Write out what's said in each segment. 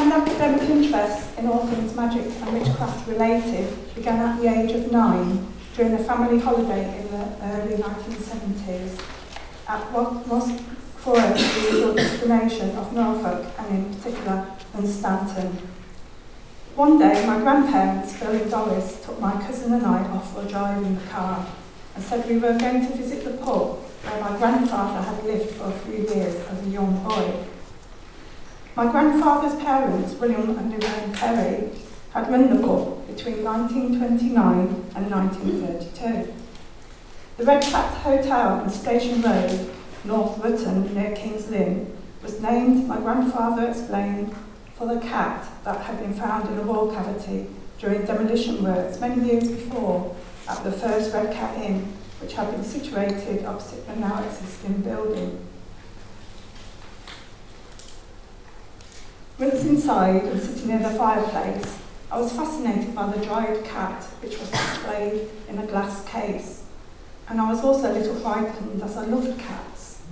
profound academic interest in all things magic and witchcraft related began at the age of 9 during a family holiday in the early 1970s at what was for us the usual destination of Norfolk, and in particular Stanton. One day my grandparents, Bill and Doris, took my cousin and I off for a drive in the car and said we were going to visit the pub where my grandfather had lived for a few years as a young boy. My grandfather's parents, William and Lynn Perry, had run the pub between 1929 and 1932. The Redcap Hotel on Station Road, North Wootton, near King's Lynn, was named, my grandfather explained, for the cat that had been found in a wall cavity during demolition works many years before at the first Redcap Inn, which had been situated opposite the now existing building. Once inside and sitting near the fireplace, I was fascinated by the dried cat, which was displayed in a glass case. And I was also a little frightened, as I loved cats,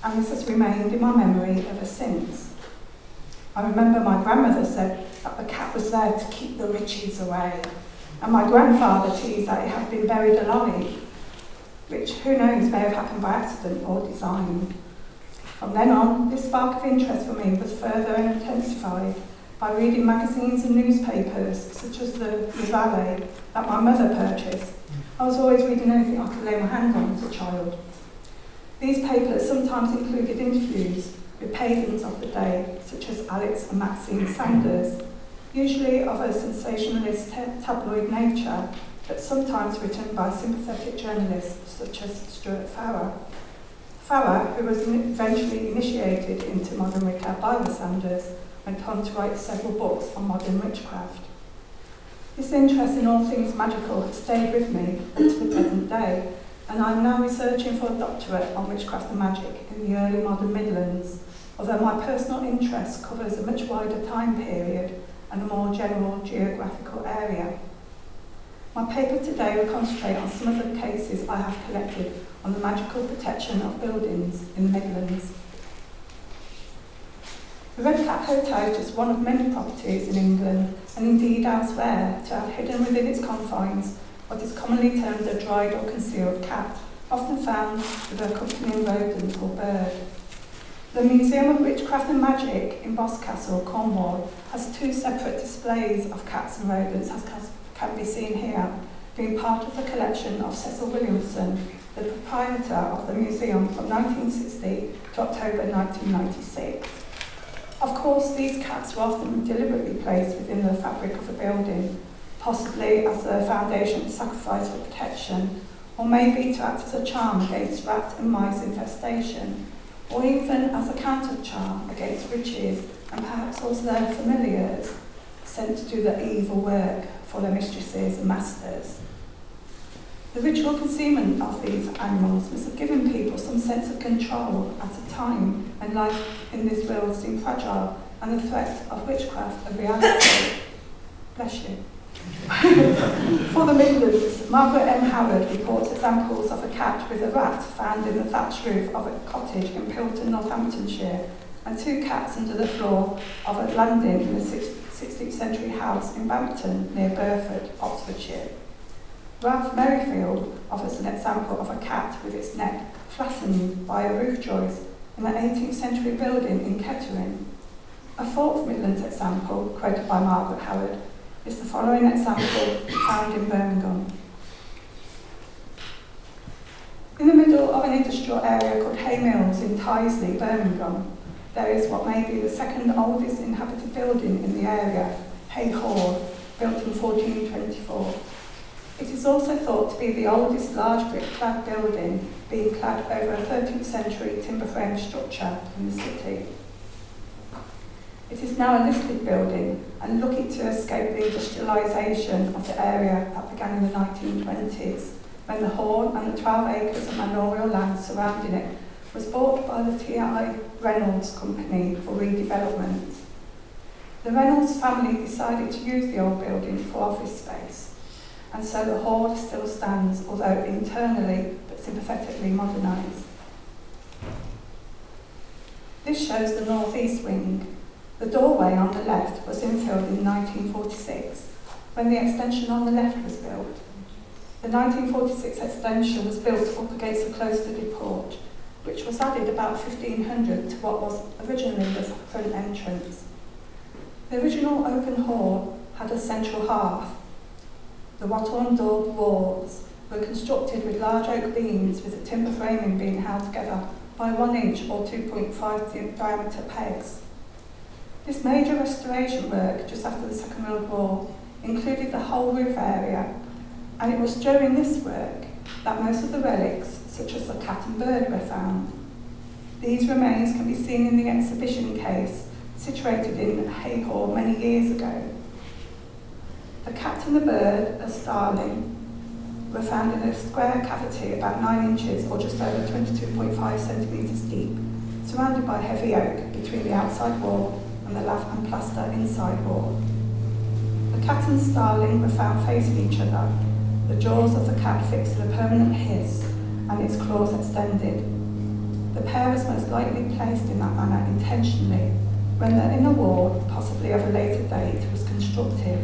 and this has remained in my memory ever since. I remember my grandmother said that the cat was there to keep the witches away, and my grandfather teased that it had been buried alive, which, who knows, may have happened by accident or design. From then on, this spark of interest for me was further intensified by reading magazines and newspapers, such as the Valet, that my mother purchased. I was always reading anything I could lay my hand on as a child. These papers sometimes included interviews with pagans of the day, such as Alex and Maxine Sanders, usually of a sensationalist tabloid nature, but sometimes written by sympathetic journalists such as Stuart Farrar. Farrar, who was eventually initiated into modern witchcraft by the Sanders, went on to write several books on modern witchcraft. This interest in all things magical has stayed with me up to the present day, and I am now researching for a doctorate on witchcraft and magic in the early modern Midlands, although my personal interest covers a much wider time period and a more general geographical area. My paper today will concentrate on some of the cases I have collected on the magical protection of buildings in the Midlands. The Redcap Hotel is just one of many properties in England, and indeed elsewhere, to have hidden within its confines what is commonly termed a dried or concealed cat, often found with an accompanying rodent or bird. The Museum of Witchcraft and Magic in Boscastle, Cornwall, has 2 separate displays of cats and rodents, as can be seen here, being part of the collection of Cecil Williamson, the proprietor of the museum from 1960 to October 1996. Of course, these cats were often deliberately placed within the fabric of a building, possibly as a foundation sacrifice for protection, or maybe to act as a charm against rat and mice infestation, or even as a counter-charm against witches and perhaps also their familiars sent to do the evil work for their mistresses and masters. The ritual concealment of these animals must have given people some sense of control at a time when life in this world seemed fragile and the threat of witchcraft a reality. Bless you. For the Midlands, Margaret M. Howard reports examples of a cat with a rat found in the thatched roof of a cottage in Pilton, Northamptonshire, and 2 cats under the floor of a landing in a 16th century house in Bampton near Burford, Oxfordshire. Ralph Merrifield offers an example of a cat with its neck flattened by a roof joist in an 18th century building in Kettering. A 4th Midlands example, quoted by Margaret Howard, is the following example found in Birmingham. In the middle of an industrial area called Hay Mills in Teased, Birmingham, there is what may be the 2nd oldest inhabited building in the area, Hay Hall, built in 1424. It is also thought to be the oldest large brick-clad building, being clad over a 13th century timber frame structure in the city. It is now a listed building and looking to escape the industrialisation of the area that began in the 1920s, when the hall and the 12 acres of manorial land surrounding it was bought by the T.I. Reynolds Company for redevelopment. The Reynolds family decided to use the old building for office space, and so the hall still stands, although internally but sympathetically modernised. This shows the northeast wing. The doorway on the left was infilled in 1946, when the extension on the left was built. The 1946 extension was built up against the close-studded porch, which was added about 1500 to what was originally the front entrance. The original open hall had a central hearth. The wattle door walls were constructed with large oak beams with the timber framing being held together by 1 inch or 2.5 diameter pegs. This major restoration work just after the Second World War included the whole roof area, and it was during this work that most of the relics, such as the cat and bird, were found. These remains can be seen in the exhibition case situated in Hay Hall many years ago. The cat and the bird, a starling, were found in a square cavity about 9 inches or just over 22.5 centimetres deep, surrounded by heavy oak between the outside wall and the lath and plaster inside wall. The cat and starling were found facing each other, the jaws of the cat fixed in a permanent hiss and its claws extended. The pair was most likely placed in that manner intentionally when the inner wall, possibly of a later date, was constructed,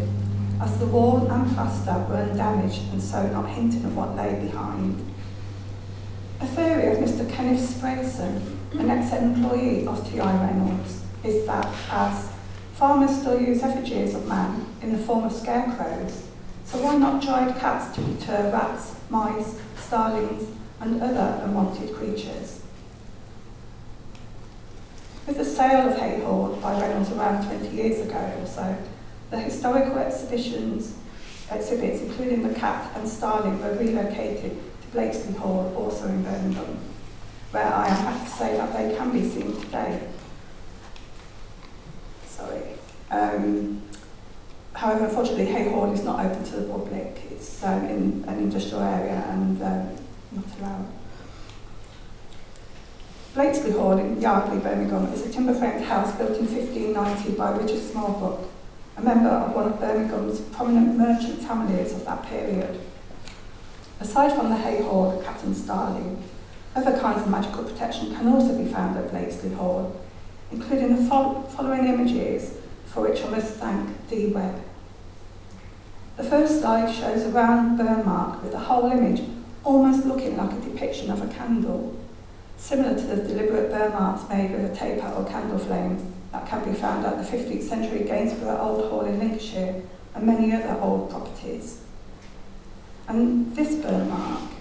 as the wall and plaster were undamaged and so not hinting at what lay behind. A theory of Mr. Kenneth Sprayson, an ex-employee of T.I. Reynolds, is that as farmers still use effigies of man in the form of scarecrows, so why not dried cats to deter rats, mice, starlings and other unwanted creatures? With the sale of Hay Hall by Reynolds around 20 years ago or so, the historical exhibits, including the cat and starling, were relocated to Blakesley Hall, also in Birmingham, where I am happy to say that they can be seen today. However, unfortunately, Hay Hall is not open to the public. It's in an industrial area and not allowed. Blakesley Hall in Yardley, Birmingham, is a timber-framed house built in 1590 by Richard Smallbrook, a member of one of Birmingham's prominent merchant families of that period. Aside from the Hay Hall, the cat and starling, other kinds of magical protection can also be found at Blakesley Hall, including the following images, for which I must thank D. Webb. The first slide shows a round burn mark with the whole image almost looking like a depiction of a candle, similar to the deliberate burn marks made with a taper or candle flame that can be found at the 15th century Gainsborough Old Hall in Lincolnshire and many other old properties. And this burn mark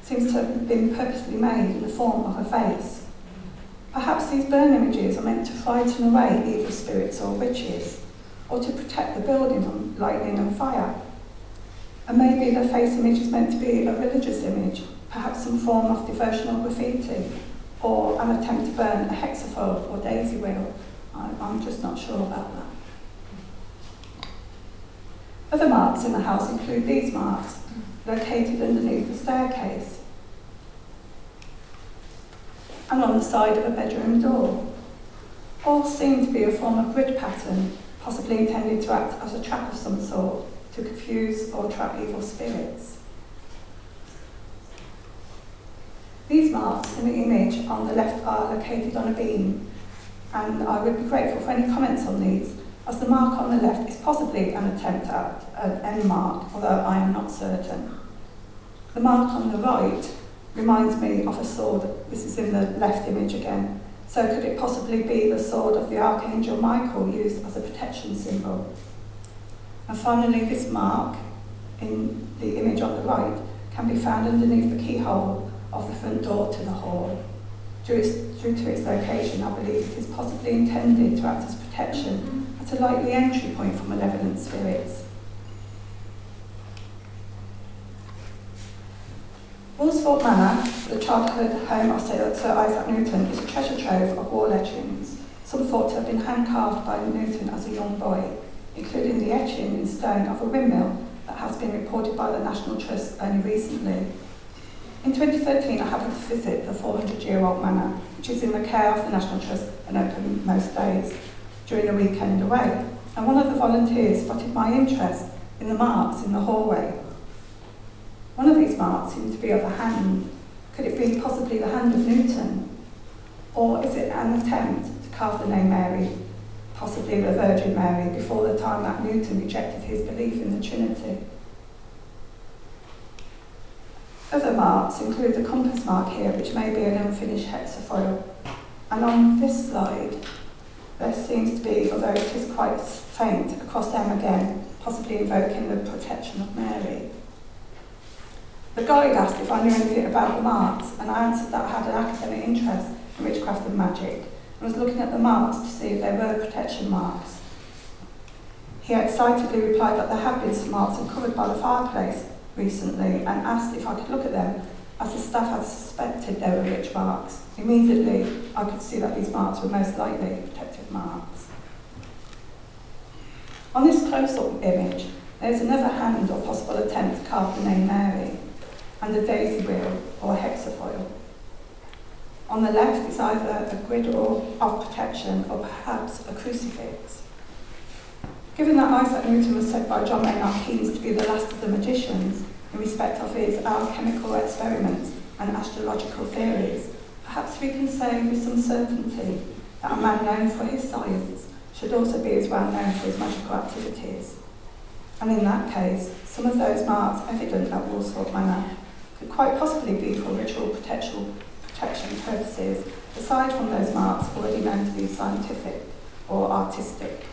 seems to have been purposely made in the form of a face. Perhaps these burn images are meant to frighten away evil spirits or witches, or to protect the building from lightning and fire. And maybe the face image is meant to be a religious image, perhaps some form of devotional graffiti, or an attempt to burn a hexafold or daisy wheel. I'm just not sure about that. Other marks in the house include these marks, located underneath the staircase and on the side of a bedroom door. All seem to be a form of grid pattern, possibly intended to act as a trap of some sort, to confuse or trap evil spirits. These marks in the image on the left are located on a beam, and I would be grateful for any comments on these, as the mark on the left is possibly an attempt at an end mark, although I am not certain. The mark on the right reminds me of a sword. This is in the left image again. So could it possibly be the sword of the Archangel Michael used as a protection symbol? And finally, this mark in the image on the right can be found underneath the keyhole of the front door to the hall. Due to its location, I believe it is possibly intended to act as protection at a likely entry point for malevolent spirits. Woolsthorpe Manor, the childhood home of Sir Isaac Newton, is a treasure trove of wall etchings, some thought to have been hand-carved by Newton as a young boy, including the etching in stone of a windmill that has been reported by the National Trust only recently. In 2013, I happened to visit the 400-year-old manor, which is in the care of the National Trust and open most days during a weekend away. And one of the volunteers spotted my interest in the marks in the hallway. One of these marks seemed to be of a hand. Could it be possibly the hand of Newton? Or is it an attempt to carve the name Mary, possibly the Virgin Mary, before the time that Newton rejected his belief in the Trinity. Other marks include the compass mark here, which may be an unfinished hexafoil. And on this slide, there seems to be, although it is quite faint, a cross M again, possibly invoking the protection of Mary. The guide asked if I knew anything about the marks, and I answered that I had an academic interest in witchcraft and magic, and was looking at the marks to see if they were protection marks. He excitedly replied that there had been some marks uncovered by the fireplace recently, and asked if I could look at them, as the staff had suspected they were witch marks. Immediately, I could see that these marks were most likely protective marks. On this close-up image, there is another hand or possible attempt to carve the name Mary, and a daisy wheel or a hexafoil. On the left is either a griddle of protection or perhaps a crucifix. Given that Isaac Newton was said by John Maynard Keynes to be the last of the magicians in respect of his alchemical experiments and astrological theories, perhaps we can say with some certainty that a man known for his science should also be as well known for his magical activities. And in that case, some of those marks evident at Woolsthorpe Manor could quite possibly be for ritual protection purposes, aside from those marks already known to be scientific or artistic.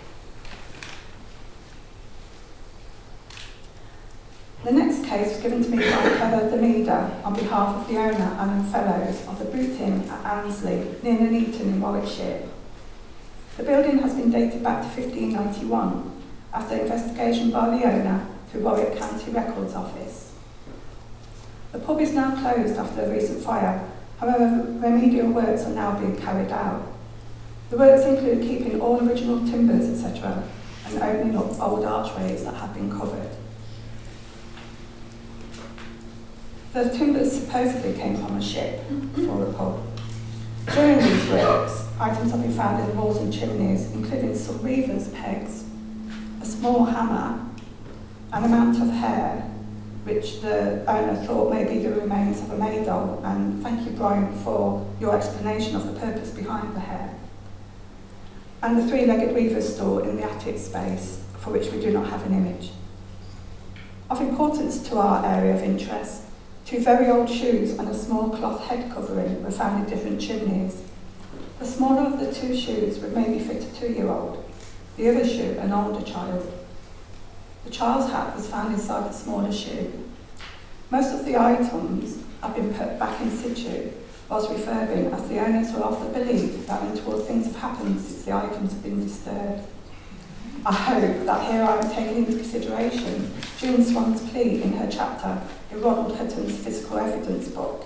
The next case was given to me by Heather Demeda on behalf of the owner and fellows of the Boot Inn at Annesley, near Nuneaton in Warwickshire. The building has been dated back to 1591, after investigation by the owner through Warwick County Records Office. The pub is now closed after a recent fire, however remedial works are now being carried out. The works include keeping all original timbers, etc., and opening up old archways that have been covered. The timbers supposedly came from a ship for the pub. During these works, items have been found in the walls and chimneys, including some weaver's pegs, a small hammer, an amount of hair, which the owner thought may be the remains of a May doll, and thank you, Brian, for your explanation of the purpose behind the hair, and the three-legged weaver's stool in the attic space, for which we do not have an image. Of importance to our area of interest, 2 very old shoes and a small cloth head covering were found in different chimneys. The smaller of the 2 shoes would maybe fit a 2-year-old, the other shoe an older child. The child's hat was found inside the smaller shoe. Most of the items have been put back in situ whilst refurbing, as the owners were of the belief that untoward things have happened since the items have been disturbed. I hope that here I am taking into consideration June Swan's plea in her chapter in Ronald Hutton's Physical Evidence book.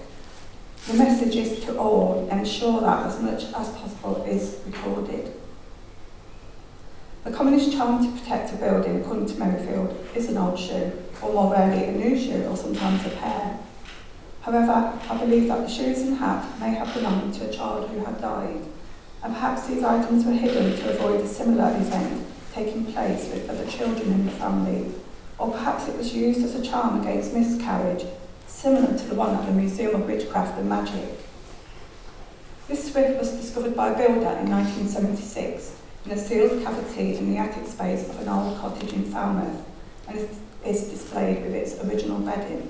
The message is to all: ensure that as much as possible is recorded. The commonest charm to protect a building, according to Merrifield, is an old shoe, or more rarely a new shoe, or sometimes a pair. However, I believe that the shoes and hat may have belonged to a child who had died, and perhaps these items were hidden to avoid a similar event taking place with other children in the family, or perhaps it was used as a charm against miscarriage, similar to the one at the Museum of Witchcraft and Magic. This swift was discovered by a builder in 1976 in a sealed cavity in the attic space of an old cottage in Falmouth, and is displayed with its original bedding.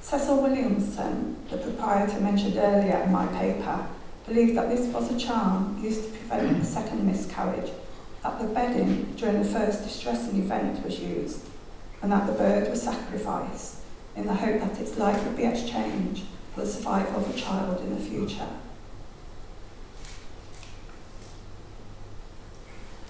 Cecil Williamson, the proprietor mentioned earlier in my paper, believed that this was a charm used to prevent a second miscarriage, that the bedding during the first distressing event was used, and that the bird was sacrificed in the hope that its life would be exchanged for the survival of a child in the future.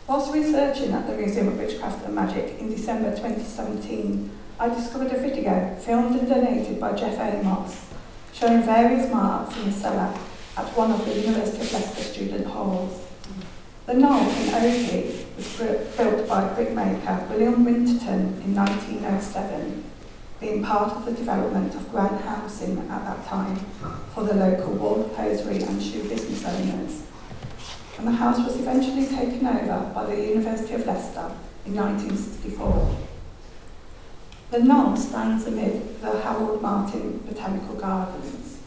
Whilst researching at the Museum of Witchcraft and Magic in December 2017, I discovered a video filmed and donated by Jeff Amos showing various marks in the cellar at one of the University of Leicester student halls. The knoll in Oakley was built by brickmaker William Winterton in 1907, being part of the development of Grant housing at that time for the local wool, hosiery and shoe business owners. And the house was eventually taken over by the University of Leicester in 1964. The knoll stands amid the Harold Martin Botanical Gardens.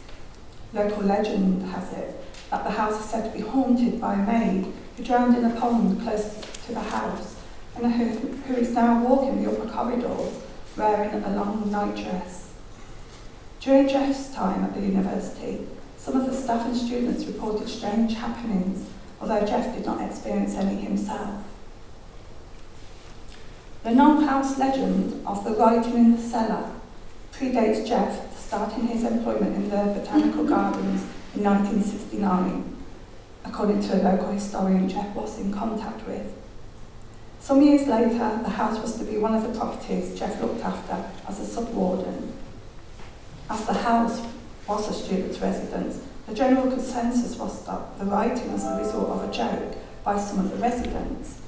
Local legend has it that the house is said to be haunted by a maid who drowned in a pond close to the house, and who is now walking the upper corridors wearing a long night dress. During Jeff's time at the university, some of the staff and students reported strange happenings, although Jeff did not experience any himself. The non-house legend of the writing in the cellar predates Jeff starting his employment in the Botanical Gardens in 1969, according to a local historian Jeff was in contact with. Some years later, the house was to be one of the properties Jeff looked after as a sub-warden. As the house was a student's residence, the general consensus was that the writing was the result of a joke by some of the residents.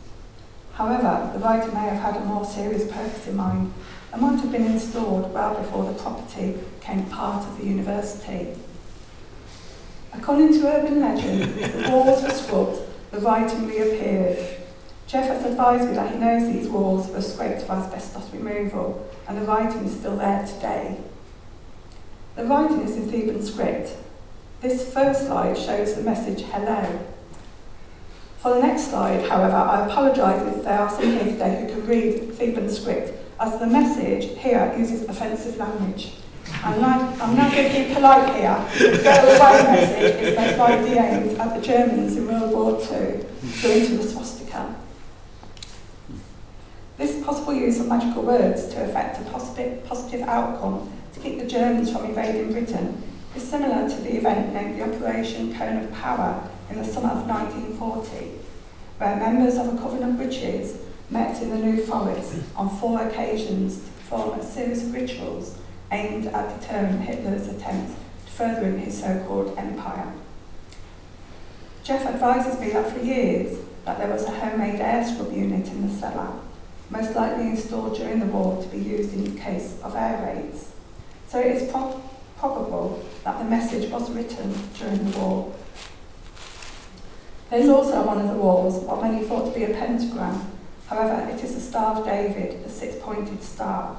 However, the writer may have had a more serious purpose in mind and might have been installed well before the property became part of the university. According to urban legend, the walls were scrubbed, the writing reappeared. Jeff has advised me that he knows these walls were scraped for asbestos removal, and the writing is still there today. The writing is in Theban script. This first slide shows the message hello. For the next slide, however, I apologise if there are some here today who can read Theban script, as the message here uses offensive language. I'm now going to be polite here. The go away message is most likely aimed at the Germans in World War II, going to the swastika. This possible use of magical words to effect a positive outcome to keep the Germans from invading Britain is similar to the event named the Operation Cone of Power in the summer of 1940, where members of a coven of witches met in the New Forest on 4 occasions to perform a series of rituals aimed at deterring Hitler's attempts to furthering his so-called empire. Jeff advises me that for years that there was a homemade air scrub unit in the cellar, most likely installed during the war to be used in case of air raids. So it is probable that the message was written during the war. There is also on one of the walls what many thought to be a pentagram. However, it is the Star of David, the 6-pointed star.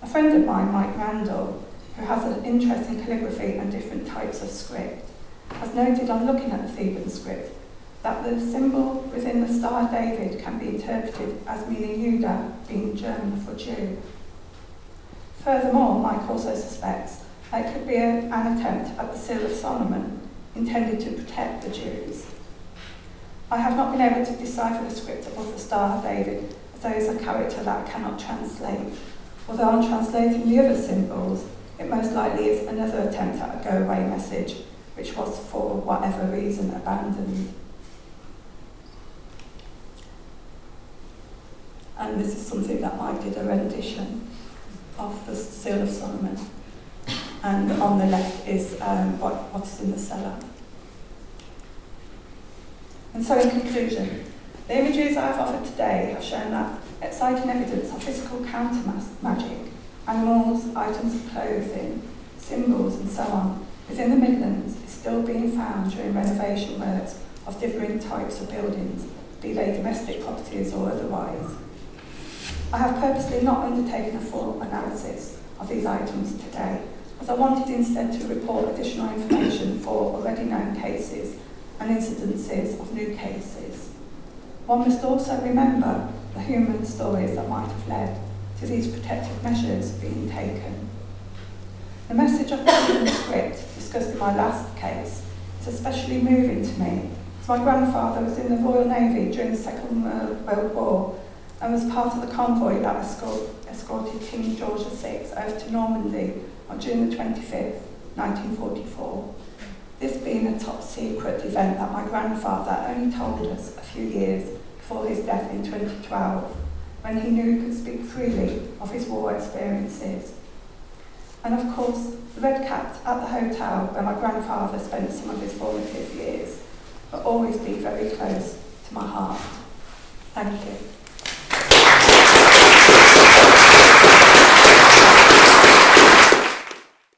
A friend of mine, Mike Randall, who has an interest in calligraphy and different types of script, has noted on looking at the Theban script that the symbol within the Star of David can be interpreted as meaning Judah, being German for Jew. Furthermore, Mike also suspects that it could be an attempt at the Seal of Solomon, intended to protect the Jews. I have not been able to decipher the script above the Star of David, as there is a character that I cannot translate. Although on translating the other symbols, it most likely is another attempt at a go-away message, which was for whatever reason abandoned. And this is something that Mike did, a rendition of the Seal of Solomon. And on the left is what's in the cellar. And so in conclusion, the images I have offered today have shown that exciting evidence of physical counter magic, animals, items of clothing, symbols and so on, within the Midlands is still being found during renovation works of differing types of buildings, be they domestic properties or otherwise. I have purposely not undertaken a full analysis of these items today, as I wanted instead to report additional information for already known cases and incidences of new cases. One must also remember the human stories that might have led to these protective measures being taken. The message of the human script discussed in my last case is especially moving to me, as my grandfather was in the Royal Navy during the Second World War and was part of the convoy that escorted King George VI over to Normandy on June the 25th, 1944. This being a top secret event that my grandfather only told us a few years before his death in 2012, when he knew he could speak freely of his war experiences. And of course, the Redcap at the hotel where my grandfather spent some of his formative years will always be very close to my heart. Thank you.